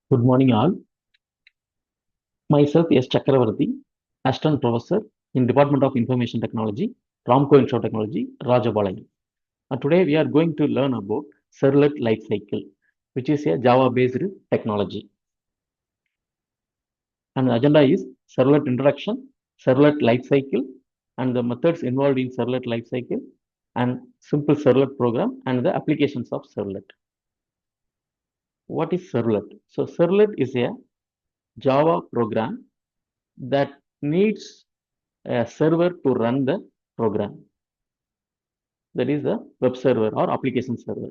Good morning, all. Myself, S.Sakkaravarthi, Assistant Professor in Department of Information Technology, Ramco Institute of Technology, Rajabalayam. Today, we are going to learn about Servlet Lifecycle, which is a Java-based technology. And the agenda is Servlet Introduction, Servlet Lifecycle, and the methods involved in Servlet Lifecycle, and simple Servlet program, and the applications of Servlet. What is Servlet? So, Servlet is a Java program that needs a server to run the program. That is a web server or application server,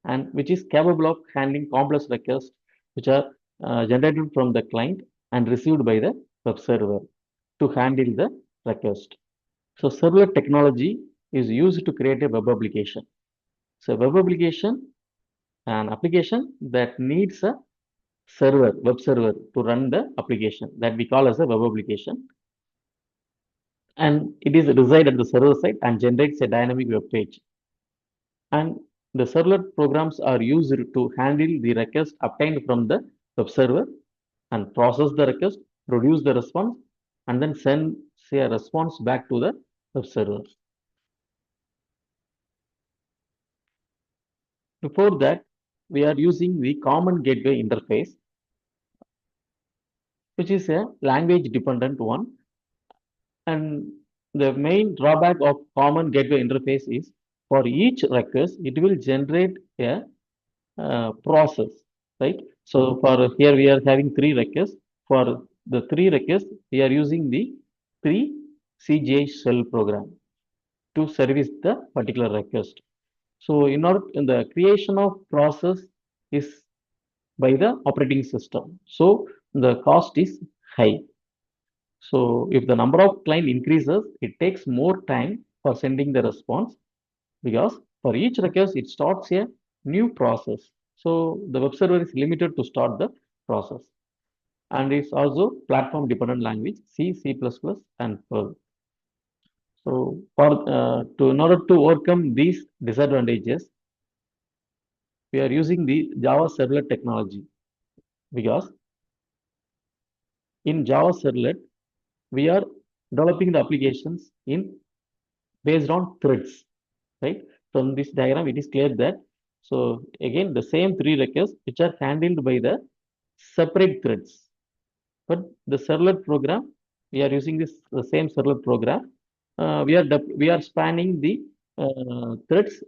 and which is capable of handling complex requests which are generated from the client and received by the web server to handle the request. So servlet technology is used to create a web application. So web application, an application that needs a server, web server to run the application that we call as a web application. And it is reside at the server side and generates a dynamic web page. And the servlet programs are used to handle the request obtained from the web server and process the request, produce the response, and then send a response back to the web server. Before that, we are using the common gateway interface, which is a language dependent one. And the main drawback of common gateway interface is for each request, it will generate a process, right? So for here we are having three requests. For the three requests, we are using the three CGI shell program to service the particular request. So in the creation of process is by the operating system. So the cost is high. So if the number of client increases, it takes more time for sending the response because for each request, it starts a new process. So the web server is limited to start the process. And it's also platform dependent language, C, C++, and Perl. So in order to overcome these disadvantages, we are using the Java servlet technology because in Java servlet, we are developing the applications in based on threads, right? From this diagram, it is clear that so again the same three requests which are handled by the separate threads. But the servlet program, we are using the same servlet program. We are spanning the threads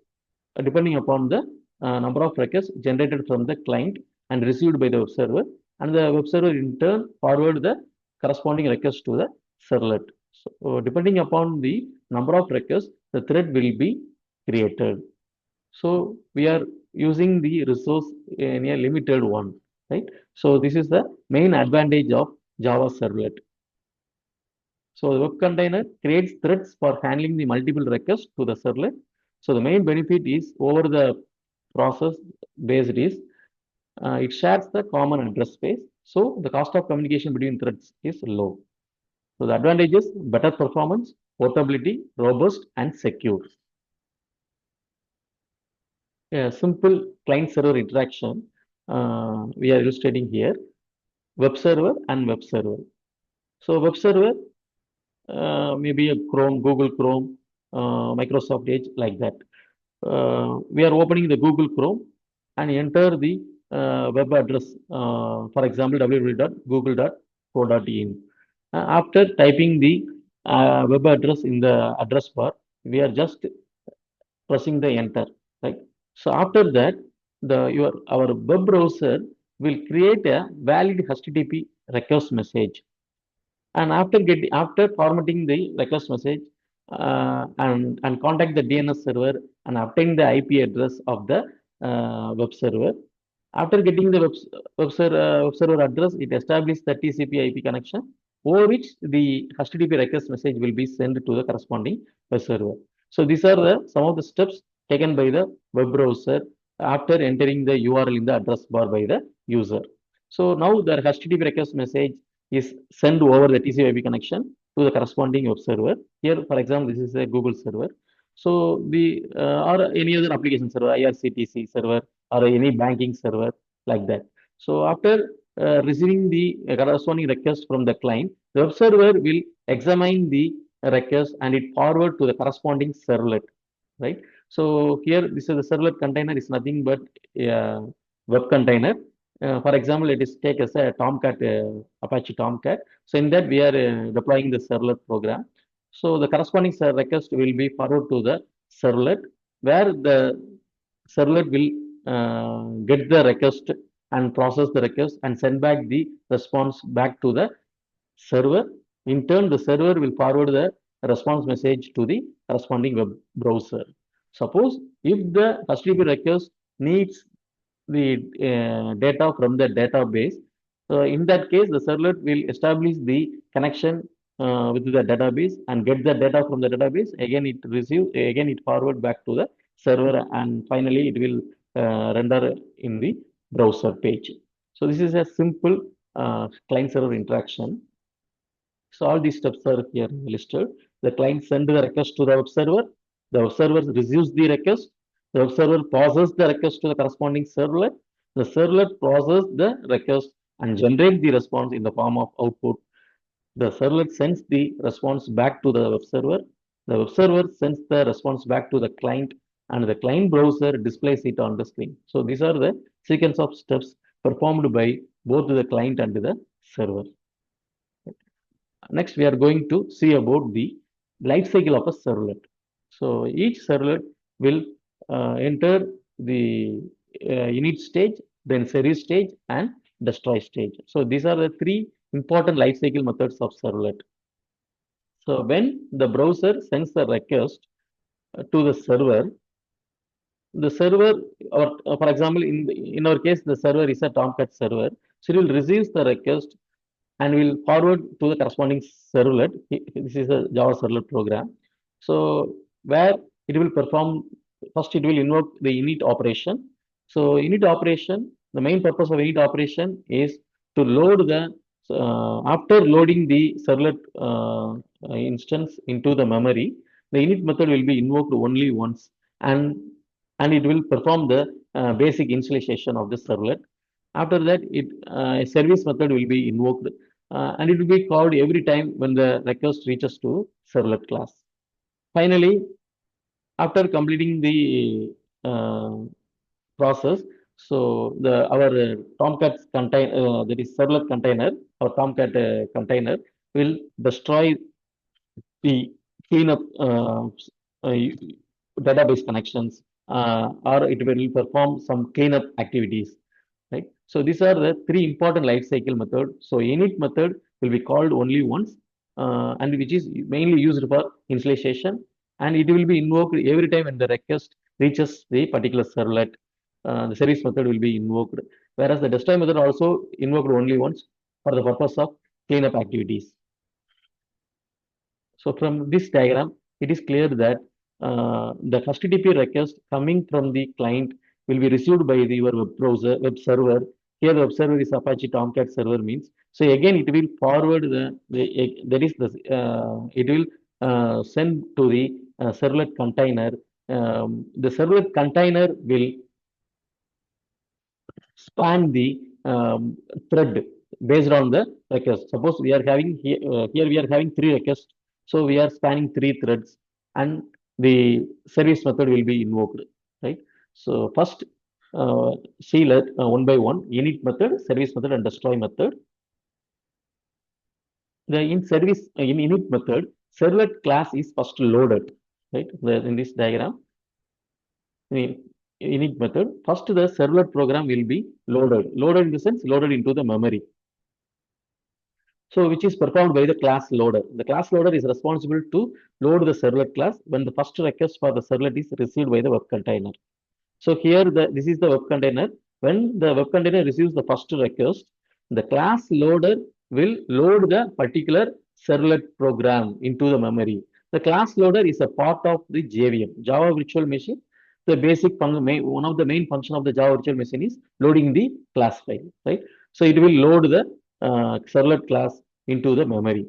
depending upon the number of requests generated from the client and received by the web server, and the web server in turn forward the corresponding request to the servlet. So depending upon the number of requests, the thread will be created. So we are using the resource in a limited one, right? So this is the main advantage of Java servlet. So the web container creates threads for handling the multiple requests to the servlet. So the main benefit is over the process based is it shares the common address space. So the cost of communication between threads is low. So the advantages: better performance, portability, robust, and secure. A simple client-server interaction we are illustrating here: web server and web server. So web server maybe a Chrome, Google Chrome, Microsoft Edge, like that. We are opening the Google Chrome and enter the web address, for example, www.google.co.in. After typing the web address in the address bar, we are just pressing the enter, right? So after that, our web browser will create a valid HTTP request message, and after formatting the request message and contact the DNS server and obtain the IP address of the web server. After getting the web server address, it establishes the TCP/IP connection over which the HTTP request message will be sent to the corresponding web server. So these are some of the steps taken by the web browser after entering the URL in the address bar by the user. So now the HTTP request message is sent over the TCP/IP connection to the corresponding web server. Here, for example, this is a Google server. So the or any other application server, IRCTC server, or any banking server, like that. So after receiving the corresponding request from the client, the web server will examine the request and it forward to the corresponding servlet, right? So here, this is the servlet container is nothing but a web container. For example, it is take as a Tomcat, Apache Tomcat. So in that, we are deploying the servlet program. So the corresponding request will be forwarded to the servlet, where the servlet will get the request and process the request and send back the response back to the server. In turn, the server will forward the response message to the corresponding web browser. Suppose if the HTTP request needs the data from the database, so in that case, the servlet will establish the connection with the database and get the data from the database. Again it forward back to the server, and finally it will render in the browser page. So this is a simple client-server interaction. So all these steps are here listed. The client sends the request to the web server. The web server receives the request. The web server processes the request to the corresponding servlet. The servlet processes the request and generates the response in the form of output. The servlet sends the response back to the web server. The web server sends the response back to the client, and the client browser displays it on the screen. So these are the sequence of steps performed by both the client and the server. Next, we are going to see about the life cycle of a servlet. So each servlet will enter the init stage, then service stage, and destroy stage. So these are the three important life cycle methods of servlet. So when the browser sends the request to the server, or for example, in our case, the server is a Tomcat server. So it will receive the request and will forward to the corresponding servlet. This is a Java servlet program. So where it will perform, first it will invoke the init operation. So init operation, the main purpose of init operation is to load the, after loading the servlet instance into the memory, the init method will be invoked only once, and it will perform the basic initialization of the servlet. After that, a service method will be invoked, and it will be called every time when the request reaches to servlet class. Finally, after completing the process, so our Tomcat container, that is servlet container, our Tomcat container will destroy the cleanup database connections, or it will perform some cleanup activities, right? So these are the three important life cycle method. So init method will be called only once, and which is mainly used for initialization, and it will be invoked every time when the request reaches the particular servlet. The service method will be invoked, whereas the destroy method also invoked only once for the purpose of cleanup activities. So from this diagram, it is clear that the HTTP request coming from the client will be received by your web browser, web server. Here, the web server is Apache Tomcat server means. So again, it will forward that is the it will send to the servlet container. The servlet container will span the thread based on the request. Suppose we are having here we are having three requests, so we are spanning three threads, and the service method will be invoked, right? So first, see let one by one: init method, service method, and destroy method. The in init method, servlet class is first loaded, right? In this diagram, in init method, first the servlet program will be loaded. Loaded in the sense loaded into the memory. So which is performed by the class loader. The class loader is responsible to load the servlet class when the first request for the servlet is received by the web container. So here this is the web container. When the web container receives the first request, the class loader will load the particular servlet program into the memory. The class loader is a part of the JVM, Java Virtual Machine. The basic one of the main function of the Java Virtual Machine is loading the class file, right? So it will load the servlet class into the memory.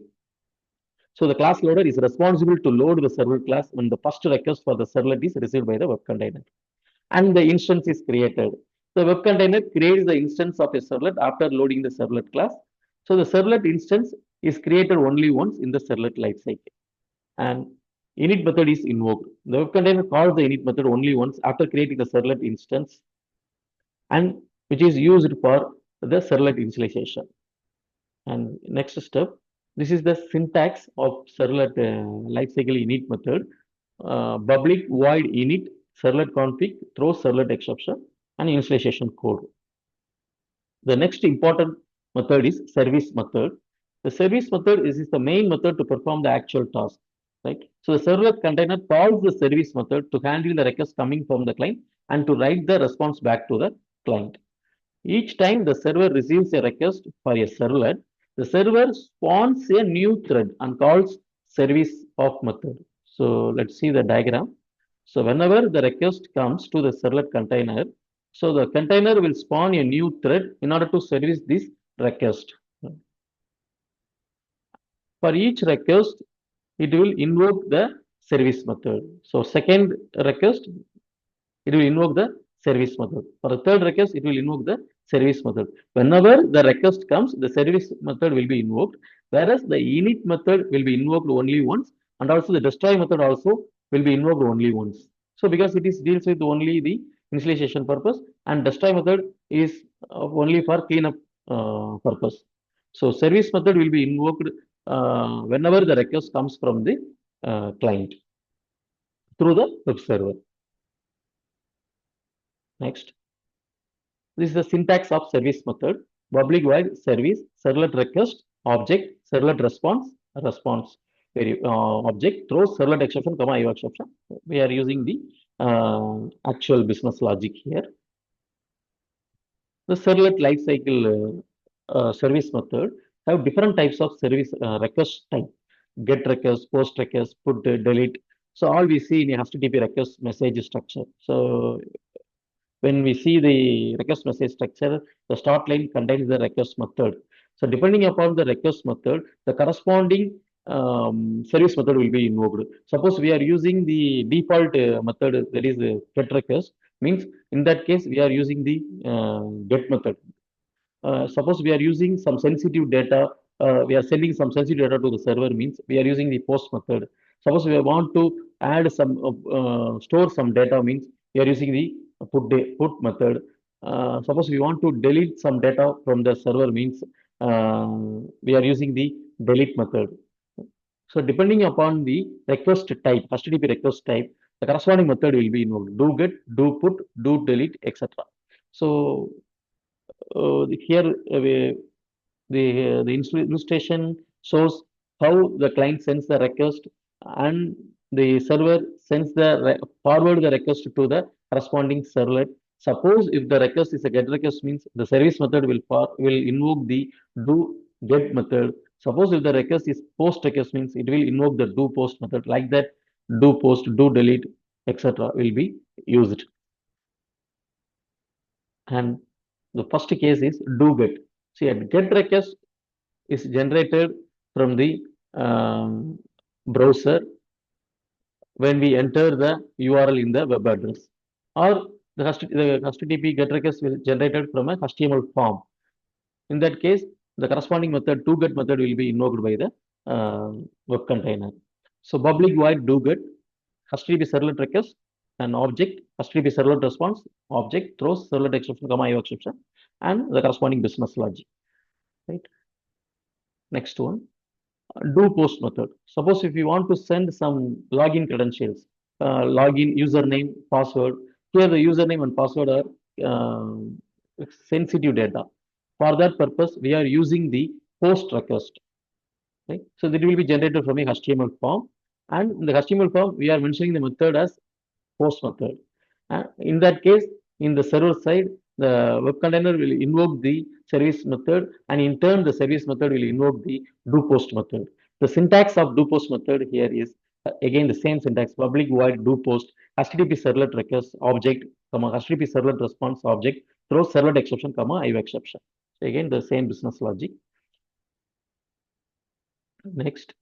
So the class loader is responsible to load the servlet class when the first request for the servlet is received by the web container, and the instance is created. The web container creates the instance of a servlet after loading the servlet class. So the servlet instance is created only once in the servlet lifecycle. And init method is invoked. The web container calls the init method only once after creating the servlet instance, and which is used for the servlet initialization. And next step, this is the syntax of servlet lifecycle init method. Public void init servlet config throws servlet exception and initialization code. The next important method is service method. The service method is the main method to perform the actual task, right? So the servlet container calls the service method to handle the request coming from the client and to write the response back to the client. Each time the server receives a request for a servlet, the server spawns a new thread and calls service of method. So let's see the diagram. So whenever the request comes to the servlet container, so the container will spawn a new thread in order to service this request. For each request, it will invoke the service method. So second request, it will invoke the service method. For the third request, it will invoke the service method. Whenever the request comes, the service method will be invoked, whereas the init method will be invoked only once, and also the destroy method also will be invoked only once. So because it is deals with only the initialization purpose, and destroy method is only for cleanup purpose. So service method will be invoked whenever the request comes from the client through the web server. Next. This is the syntax of service method. Public void service, servlet request, object, servlet response, response object, throws servlet exception, comma, IO exception. We are using the actual business logic here. The servlet lifecycle service method have different types of service request type. Get request, post request, put, delete. So all we see in a HTTP request message structure. So when we see the request message structure, the start line contains the request method. So depending upon the request method, the corresponding service method will be invoked. Suppose we are using the default method, that is get request, means in that case we are using the get method. Suppose we are using some sensitive data, we are sending some sensitive data to the server, means we are using the post method. Suppose we want to add some, store some data, means we are using the put method. Suppose we want to delete some data from the server, means we are using the delete method. So depending upon the request type, HTTP request type, the corresponding method will be invoked. Do get, do put, do delete, etc. So here the illustration shows how the client sends the request and the server sends the forward the request to the corresponding servlet. Suppose if the request is a get request, means the service method will invoke the do get method. Suppose if the request is post request, means it will invoke the do post method. Like that, do post, do delete, etc. will be used. And the first case is do get. See, a get request is generated from the browser when we enter the URL in the web address, or the HTTP get request will generated from a HTML form. In that case, the corresponding method to get method will be invoked by the web container. So public void do get, HTTP servlet request, an object, HTTP servlet response, object throws servlet exception, comma IO exception, and the corresponding business logic. Right. Next one. Do post method. Suppose if you want to send some login credentials, login username, password. Here the username and password are sensitive data. For that purpose, we are using the post request. Right? So that will be generated from a HTML form, and in the HTML form we are mentioning the method as post method. In that case, in the server side, the web container will invoke the service method, and in turn, the service method will invoke the do post method. The syntax of do post method here is again the same syntax: public void do post HTTP servlet request object, comma HTTP servlet response object throws servlet exception, comma IO exception. So again, the same business logic. Next.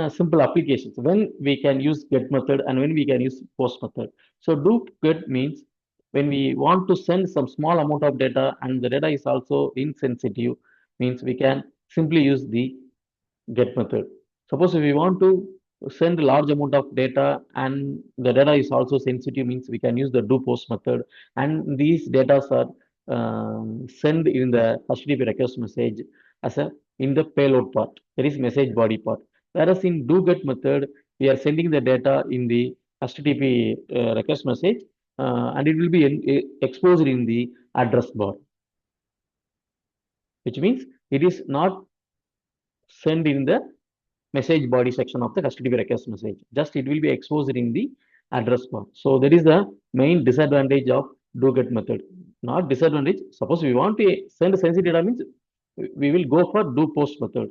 Simple applications when we can use get method and when we can use post method. So do get means when we want to send some small amount of data and the data is also insensitive, means we can simply use the get method. Suppose if we want to send a large amount of data and the data is also sensitive, means we can use the do post method, and these data are sent in the HTTP request message as a in the payload part, there is message body part. Whereas in do get method, we are sending the data in the HTTP request message, and it will be exposed in the address bar, which means it is not sent in the message body section of the HTTP request message. Just it will be exposed in the address bar. So that is the main disadvantage of do get method. Not disadvantage. Suppose we want to send sensitive data, means we will go for do post method.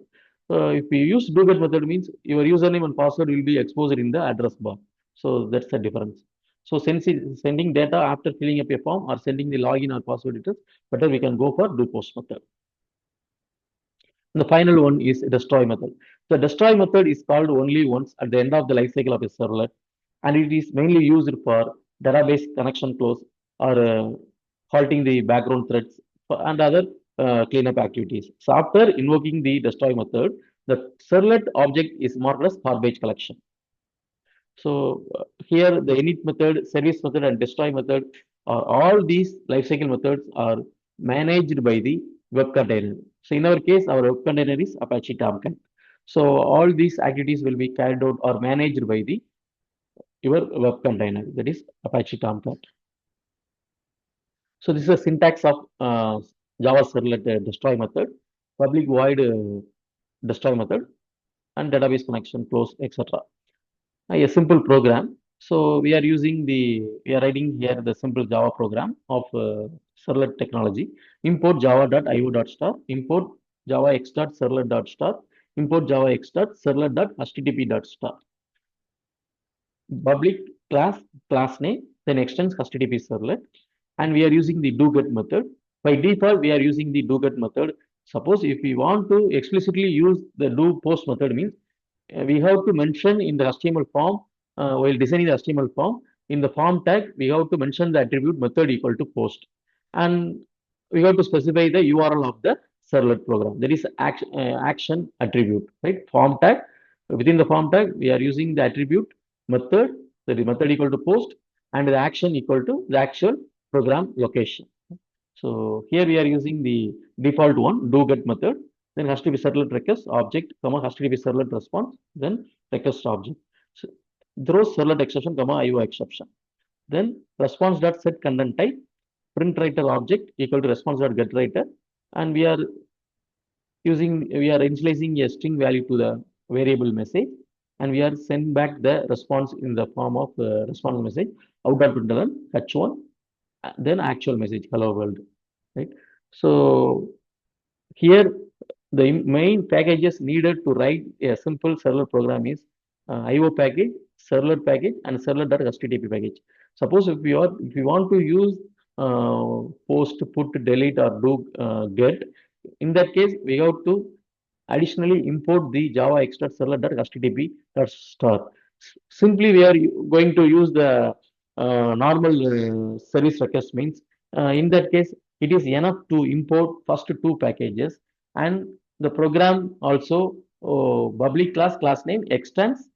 If we use do get method, means your username and password will be exposed in the address bar. So that's the difference. So sending data after filling up a form or sending the login or password details, better we can go for do post method. The final one is destroy method. The destroy method is called only once at the end of the life cycle of a servlet, and it is mainly used for database connection close or halting the background threads and other cleanup activities. So after invoking the destroy method, the servlet object is marked as garbage collection. So here the init method, service method, and destroy method are all these lifecycle methods are managed by the web container. So in our case, our web container is Apache Tomcat. So all these activities will be carried out or managed by the your web container, that is Apache Tomcat. So this is a syntax of Java servlet destroy method, public void destroy method, and database connection close, etc. A simple program. So we are writing here the simple Java program of servlet technology. Import java.io.star, import java x.servlet.star, import java x.servlet.http.star. Public class name, then extends HTTP servlet, and we are using the do get method. By default, we are using the do get method. Suppose if we want to explicitly use the do post method, means we have to mention in the HTML form, while designing the HTML form, in the form tag, we have to mention the attribute method equal to post. And we have to specify the URL of the servlet program. That is action attribute, right? Form tag. Within the form tag, we are using the attribute method, that is method equal to post, and the action equal to the actual program location. So here we are using the default one, do get method, then HTTP servlet request object, comma HTTP servlet response, then request object. So, throws servlet exception, comma IO exception. Then response dot set content type, print writer object equal to response dot get writer, and we are initializing a string value to the variable message, and we are send back the response in the form of response message out of println h1, then actual message hello world, right? So here the main packages needed to write a simple server program is IO package, servlet package, and servlet.http package. Suppose if you want to use post, put, delete, or do get, in that case we have to additionally import the java extra.servlet.http.star. Simply we are going to use the normal service request, means in that case it is enough to import first two packages, and the program also public class name extends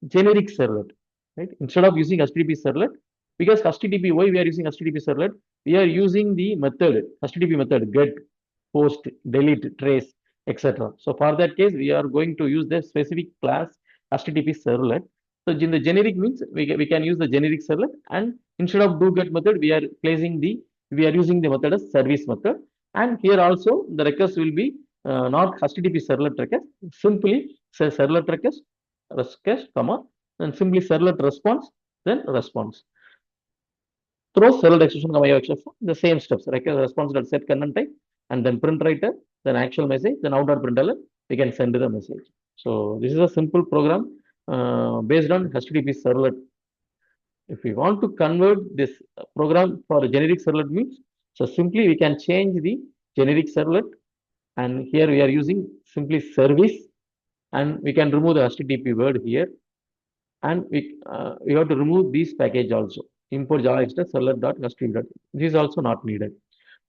generic servlet, right? Instead of using HTTP servlet, because HTTP, why we are using HTTP servlet? We are using the method, HTTP method, get, post, delete, trace, etc. So for that case, we are going to use the specific class HTTP servlet. So in the generic means we can use the generic servlet, and instead of do get method, we are using the method as service method. And here also the request will be not HTTP servlet request, simply say servlet request, comma, and simply servlet response, then response. Throw servlet exception, comma, exception, the same steps, request response dot set content type, and then print writer, then actual message, then out dot println, we can send the message. So this is a simple program based on HTTP servlet. If we want to convert this program for a generic servlet means, so simply we can change the generic servlet, and here we are using simply service, and we can remove the HTTP word here, and we have to remove this package also. import Java extra servlet.custody. This is also not needed.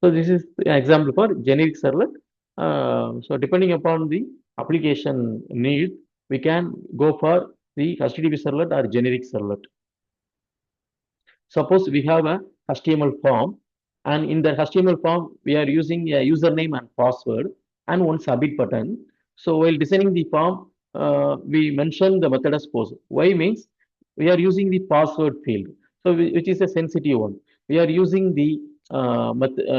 So this is an example for generic servlet. So depending upon the application need, we can go for the HTTP servlet or generic servlet. Suppose we have a HTML form, and in the HTML form, we are using a username and password and one submit button. So while designing the form, we mention the method as post. Why means we are using the password field, so which is a sensitive one. We are using the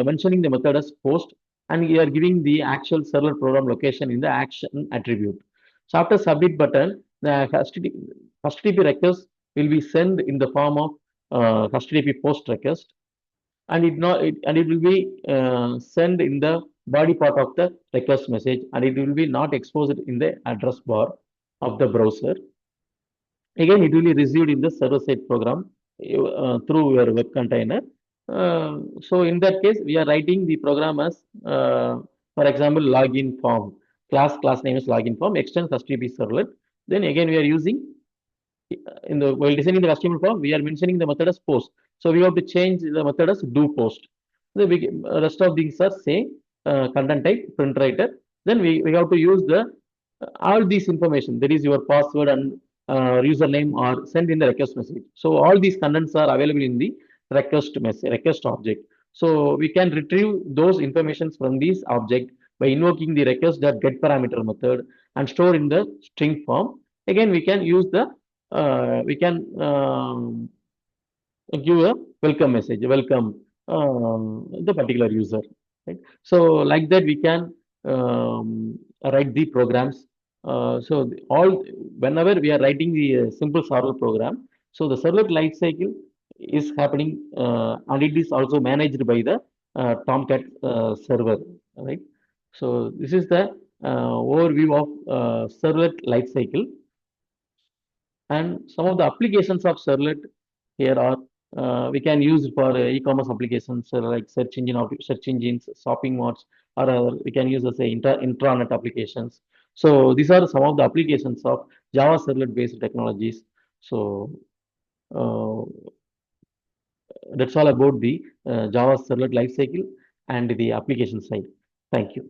mentioning the method as post, and we are giving the actual server program location in the action attribute. So after submit button, the HTTP request will be sent in the form of HTTP post request, and it will be sent in the body part of the request message, and it will be not exposed in the address bar of the browser. Again, it will be received in the server-side program through your web container. So in that case, we are writing the program as, for example, login form. Class name is login form. Extends HTTP servlet. Then again, we are using in the while designing the HTML form, we are mentioning the method as post. So we have to change the method as do post. The rest of things are same. Content type, print writer. Then we have to use the all these information. That is your password and username are sent in the request message. So all these contents are available in the request message, request object. So we can retrieve those informations from this object by invoking the request.get parameter method and store in the string form. Again, we can use the we can give a welcome message, welcome the particular user. Right? So like that, we can write the programs. So all whenever we are writing the simple server program, so the servlet life cycle is happening, and it is also managed by the Tomcat server, right? So this is the overview of servlet life cycle. And some of the applications of servlet here are we can use for e-commerce applications like search engines, shopping malls, or we can use as a intranet applications. So these are some of the applications of Java servlet based technologies. So uh, that's all about the Java servlet lifecycle and the application side. Thank you.